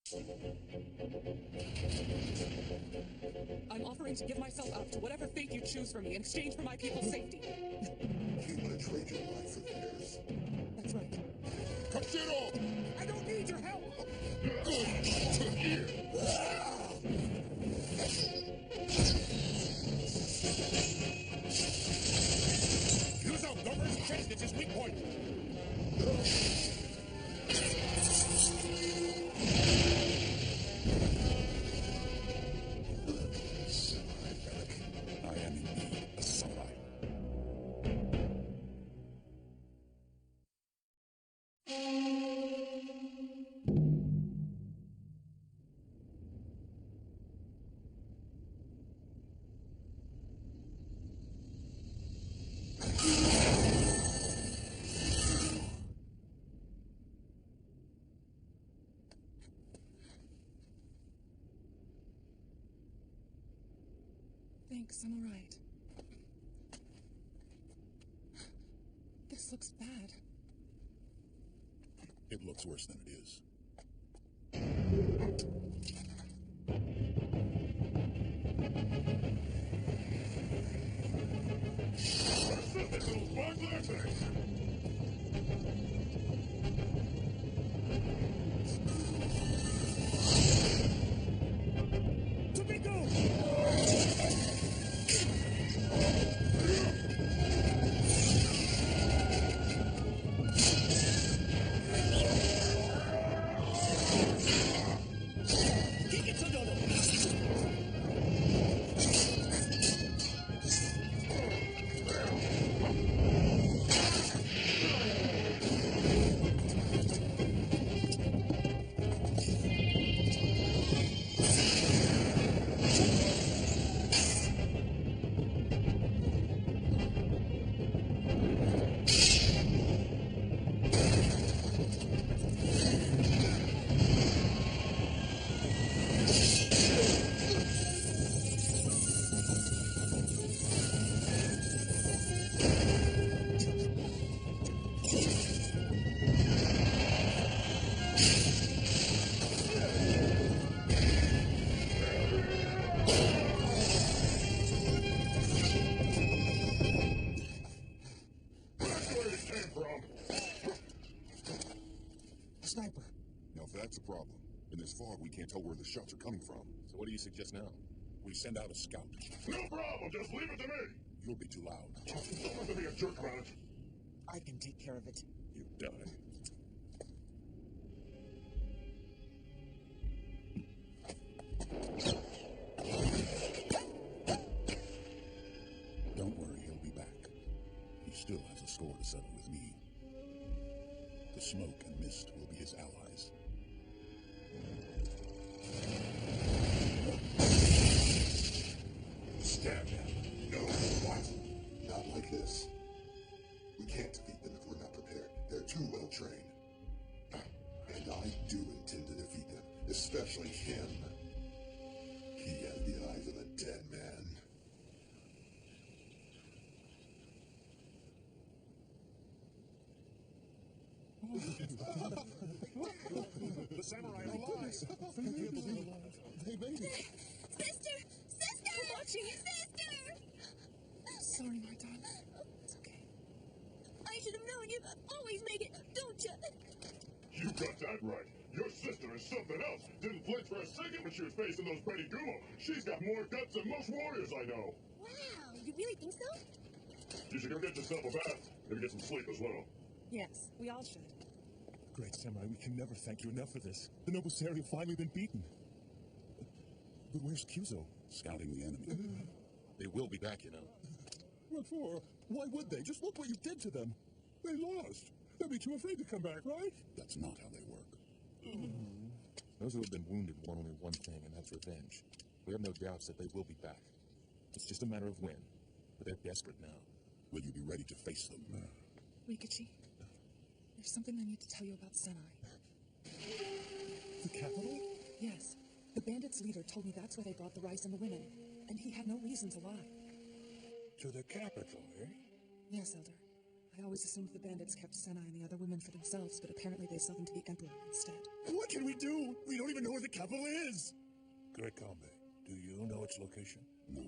I'm offering to give myself up to whatever fate you choose for me in exchange for my people's safety. You want to trade your life for theirs? That's right. Kashiro! I don't need your help! Use outnumbers, chest is his weak point. I am indeed a samurai. Thanks, I'm alright. This looks bad. It looks worse than it is. Sniper. Now that's a problem. In this fog, we can't tell where the shots are coming from. So what do you suggest now? We send out a scout. No problem, just leave it to me! You'll be too loud. Don't have to be a jerk about it. I can take care of it. You've done it. Don't worry, he'll be back. He still has a score to settle with me. The smoke and mist will be his allies. Stab him. No, what? Not like this. We can't defeat them if we're not prepared. They're too well trained. And I do intend to defeat them, especially him. He has the eyes of a dead man. The samurai are alive! They made it. Sister! Sister! Watching. Sister! Sorry, my darling. It's okay. I should have known you always make it, don't you? You got that right. Your sister is something else. Didn't flinch for a second when she was facing those Betty Gumo. She's got more guts than most warriors I know. Wow, you really think so? You should go get yourself a bath. Maybe get some sleep as well. Yes, we all should. Great Samurai, we can never thank you enough for this. The Nobuseri have finally been beaten. But where's Kyuzo? Scouting the enemy. They will be back, you know. What for? Why would they? Just look what you did to them. They lost. They'll be too afraid to come back, right? That's not how they work. Those who have been wounded want only one thing, and that's revenge. We have no doubts that they will be back. It's just a matter of when. But they're desperate now. Will you be ready to face them? Rikichi, there's something I need to tell you about Senai. The capital? Yes, the bandits' leader told me that's where they brought the rice and the women, and he had no reason to lie. To the capital, eh? Yes, Elder. I always assumed the bandits kept Senai and the other women for themselves, but apparently they sell them to the Emperor instead. What can we do? We don't even know where the capital is. Great Kambe, do you know its location? No.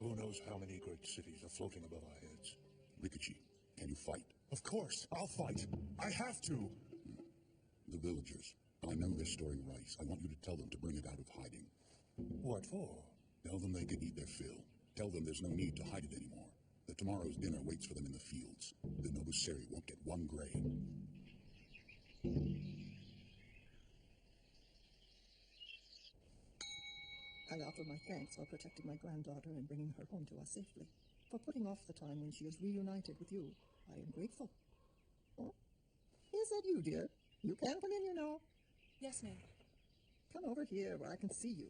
Who knows how many great cities are floating above our heads? Rikichi, can you fight? Of course, I'll fight. I have to. The villagers. I know they're storing rice. I want you to tell them to bring it out of hiding. What for? Tell them they can eat their fill. Tell them there's no need to hide it anymore. That tomorrow's dinner waits for them in the fields. The Nobuseri won't get one grain. I offer my thanks for protecting my granddaughter and bringing her home to us safely. For putting off the time when she is reunited with you. I am grateful. Oh, is that you, dear? You can come in, you know. Yes, ma'am. Come over here where I can see you.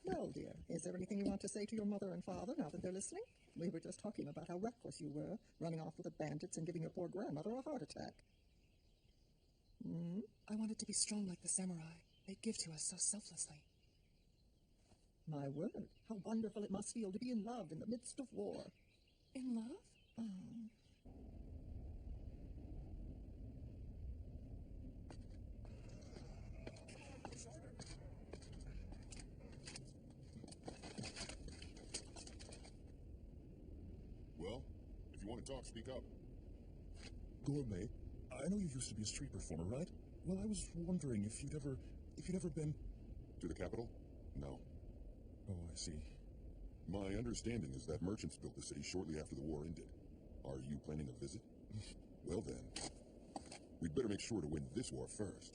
Well, dear, is there anything you want to say to your mother and father now that they're listening? We were just talking about how reckless you were, running off with the bandits and giving your poor grandmother a heart attack. I wanted to be strong like the samurai. They give to us so selflessly. My word, how wonderful it must feel to be in love in the midst of war. In love? Well, if you want to talk, speak up. Gourmet, I know you used to be a street performer, right? Well, I was wondering if you'd ever been... To the capital? No. Oh, I see. My understanding is that merchants built the city shortly after the war ended. Are you planning a visit? Well then, we'd better make sure to win this war first.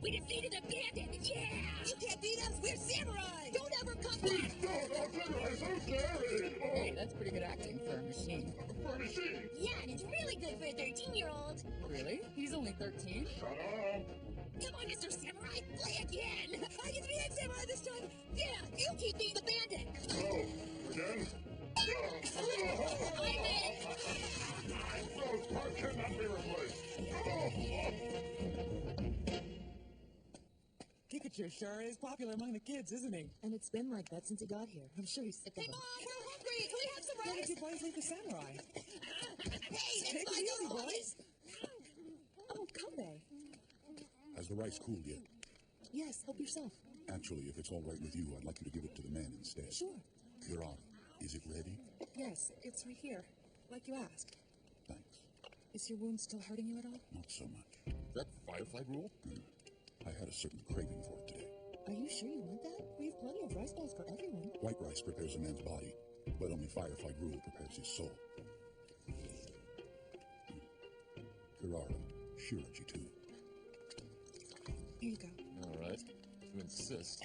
We defeated the bandit! Yeah! You can't beat us! We're samurai! Don't ever come back! Samurai, so scary! Hey, that's pretty good acting for a machine. For a machine! Yeah, and it's really good for a 13-year-old! Really? He's only 13? Shut up! Come on, Mr. Samurai! Play again! I get to be a samurai this time! Yeah! You keep being the bandit! Oh, again? I'm in! Those parts cannot be replaced! Pikachu sure is popular among the kids, isn't he? And it's been like that since he got here. I'm sure he's sick of Hey, them. Mom! We're hungry! Can we have some Why rice? did you boys leave the samurai? Hey, Take it's it my easy, little boys. Oh, Kambe. Has the rice cooled yet? Yes, help yourself. Actually, if it's all right with you, I'd like you to give it to the man instead. Sure. Kirara, is it ready? Yes, it's right here, like you asked. Thanks. Is your wound still hurting you at all? Not so much. That firefly rule? I had a certain craving for it today. Are you sure you want that? We have plenty of rice balls for everyone. White rice prepares a man's body, but only firefly gruel prepares his soul. Kirara, Shiraji too. Here you go. All right. You insist.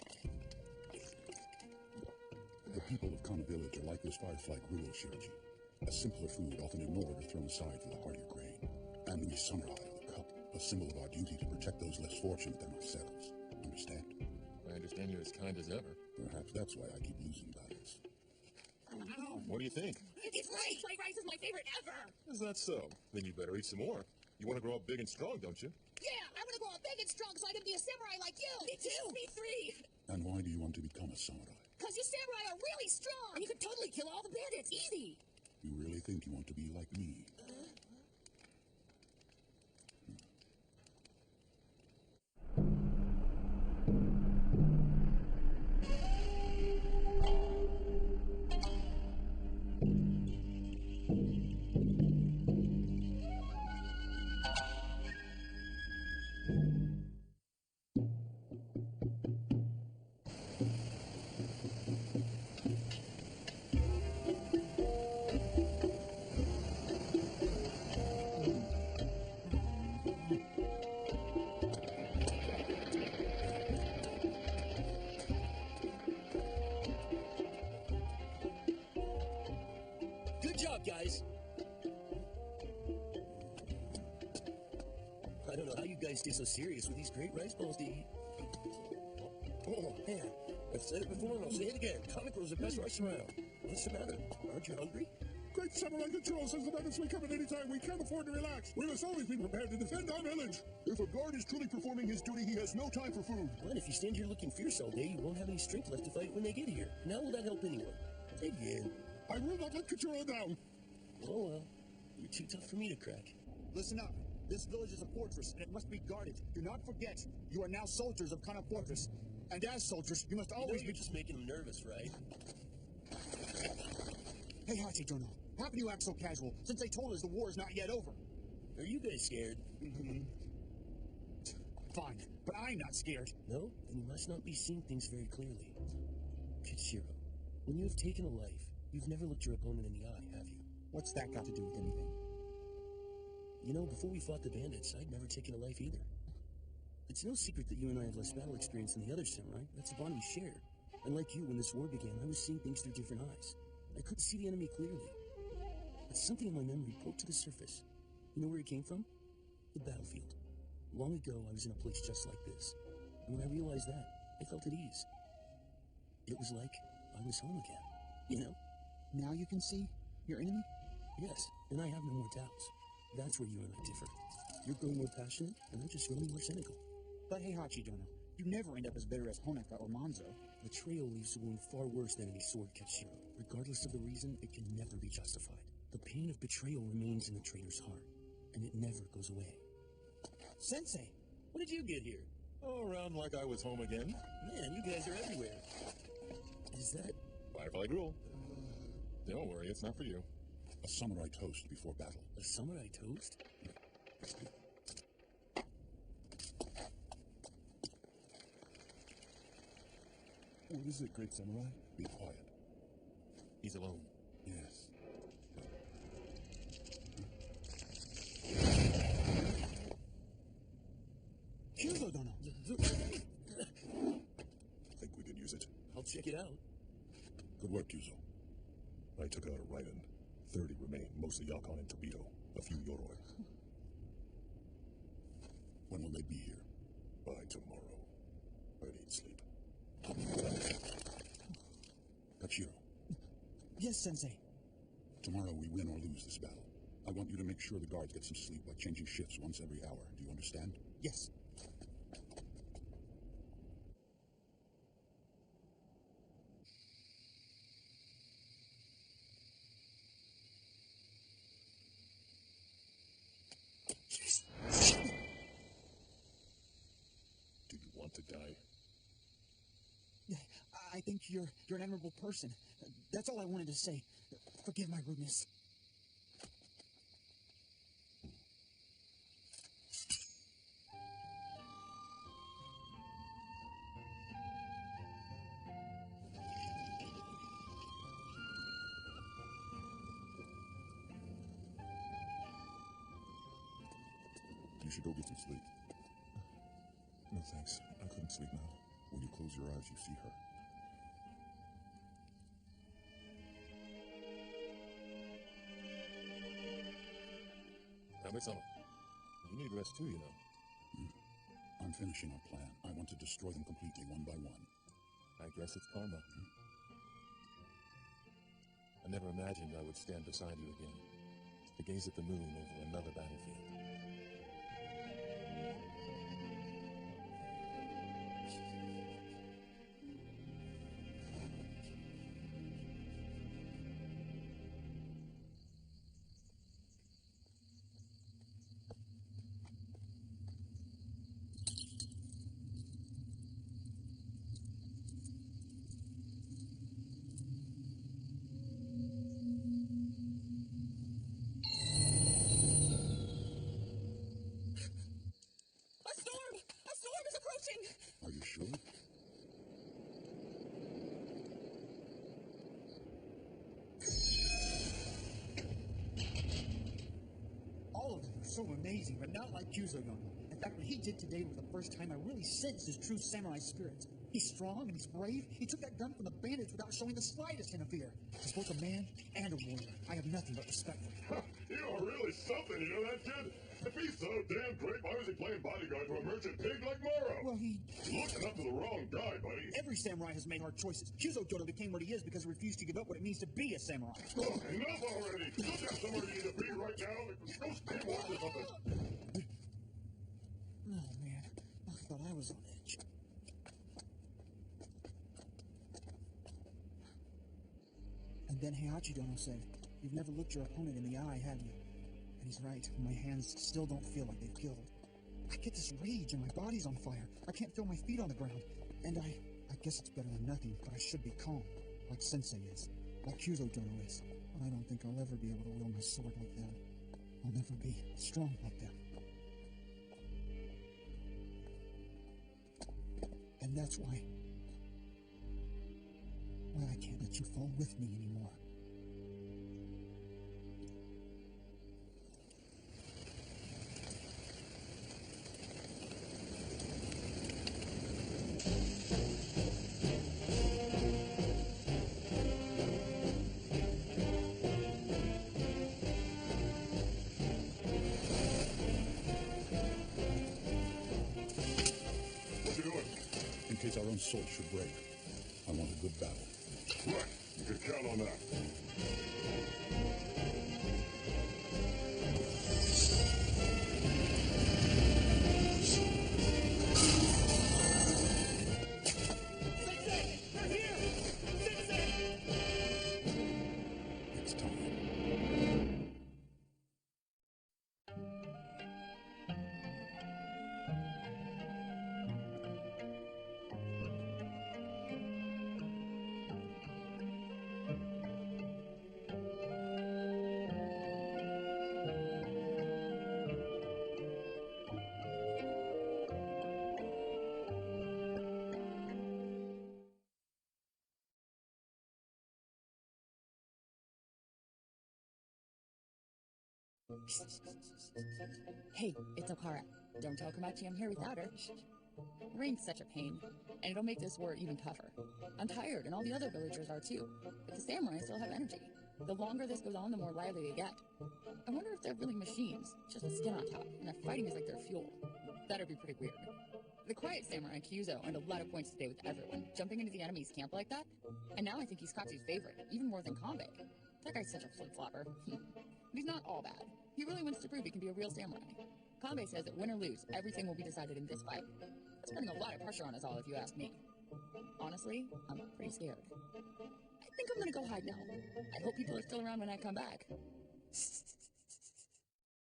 The people of Kana village are like this firefly gruel, Shiraji. A simpler food often ignored or thrown aside for the heartier grain. And we samurai are the cup, a symbol of our duty to protect those less fortunate than ourselves. Understand? I understand you're as kind as ever. Perhaps that's why I keep losing battles. What do you think? It's rice! White rice is my favorite ever! Is that so? Then you better eat some more. You want to grow up big and strong, don't you? Yeah, I want to grow up big and strong so I can be a samurai like you! Me too! Me three! And why do you want to become a samurai? Because you samurai are really strong! And you can totally kill all the bandits, easy! You really think you want to be like me? Good job, guys. I don't know how you guys stay so serious with these great rice balls to eat. Oh, man. I've said it before and I'll say it again. Comic Bros are the best rice around. What's the matter? Aren't you hungry? Samurai Control says the bandits may come at any time. We can't afford to relax. We must always be prepared to defend our village. If a guard is truly performing his duty, he has no time for food. Well, if you stand here looking fierce all day, you won't have any strength left to fight when they get here. And how will that help anyone? Again. I will not let Kachiro down. Oh, well. You're too tough for me to crack. Listen up. This village is a fortress, and it must be guarded. Do not forget, you are now soldiers of Kana Fortress. And as soldiers, you must always you're just making them nervous, right? Hey, Hachidono, how can you act so casual, since they told us the war is not yet over? Are you guys scared? Fine, but I'm not scared. No? Then you must not be seeing things very clearly. Kachiro, when you have taken a life, you've never looked your opponent in the eye, have you? What's that got to do with anything? You know, before we fought the bandits, I'd never taken a life either. It's no secret that you and I have less battle experience than the other samurai. That's a bond we share. And like you, when this war began, I was seeing things through different eyes. I couldn't see the enemy clearly. But something in my memory broke to the surface. You know where it came from? The battlefield. Long ago, I was in a place just like this. And when I realized that, I felt at ease. It was like I was home again, you know? Now you can see your enemy? Yes, and I have no more doubts. That's where you and I differ. You're growing more passionate, and I'm just growing more cynical. But hey, Hachidono, you never end up as bitter as Honaka or Manzo. Betrayal leaves a wound far worse than any sword, Kachiro. Regardless of the reason, it can never be justified. The pain of betrayal remains in the traitor's heart, and it never goes away. Sensei, when did you get here? Oh, around like I was home again. Man, you guys are everywhere. Is that... Firefly Gruel. Don't worry, it's not for you. A samurai toast before battle. A samurai toast? What is it, great samurai? Be quiet. He's alone. Yes. Kyuzo-dono! Think we could use it? I'll check it out. Good work, Kyuzo. I took out a Raiden. 30 remain, mostly Yakon and Tobito. A few Yoroi. When will they be here? By tomorrow. I need sleep. Kachiro. Yes, Sensei. Tomorrow we win or lose this battle. I want you to make sure the guards get some sleep by changing shifts once every hour. Do you understand? Yes. Do you want to die? I think you're an admirable person. That's all I wanted to say. Forgive my rudeness. You should go get some sleep. No thanks. I couldn't sleep now. When you close your eyes, you see her. Kame-sama, you need rest too, you know. I'm finishing our plan. I want to destroy them completely, one by one. I guess it's karma. I never imagined I would stand beside you again, to gaze at the moon over another battlefield. Are you sure? All of them are so amazing, but not like Kyuzo-dono. In fact, what he did today was the first time I really sensed his true samurai spirit. He's strong and he's brave. He took that gun from the bandits without showing the slightest hint of fear. He's both a man and a warrior. I have nothing but respect for him. You're really something, you know that, kid? If he's so damn great, why was he playing bodyguard to a merchant pig like Moro? Well, Looking up to the wrong guy, buddy. Every samurai has made hard choices. Kyuzo Dodo became what he is because he refused to give up what it means to be a samurai. Oh, enough already! Don't you have somewhere you need to be right now? Go stand watch or something. Oh, man. I thought I was on edge. And then Heihachi Dono said, "You've never looked your opponent in the eye, have you?" And he's right. My hands still don't feel like they've killed. I get this rage and my body's on fire. I can't feel my feet on the ground. And I guess it's better than nothing, but I should be calm. Like Sensei is. Like Kyuzo Dono is. But I don't think I'll ever be able to wield my sword like them. I'll never be strong like them. And that's why I can't let you fall with me anymore. In case our own swords should break, I want a good battle. Right. You can count on that. Sensei! They're here! Sensei! It's time. Hey, it's Okara. Don't tell Komachi I'm here without her. Rain's such a pain, and it'll make this war even tougher. I'm tired, and all the other villagers are too. But the samurai still have energy. The longer this goes on, the more lively they get. I wonder if they're really machines, just with skin on top, and their fighting is like their fuel. That'd be pretty weird. The quiet samurai, Kyuzo, earned a lot of points today with everyone, jumping into the enemy's camp like that. And now I think he's Katsu's favorite, even more than Kanbei. That guy's such a flip-flopper. But he's not all bad. He really wants to prove he can be a real samurai. Kanbei says that win or lose, everything will be decided in this fight. That's putting a lot of pressure on us all, if you ask me. Honestly, I'm pretty scared. I think I'm gonna go hide now. I hope people are still around when I come back.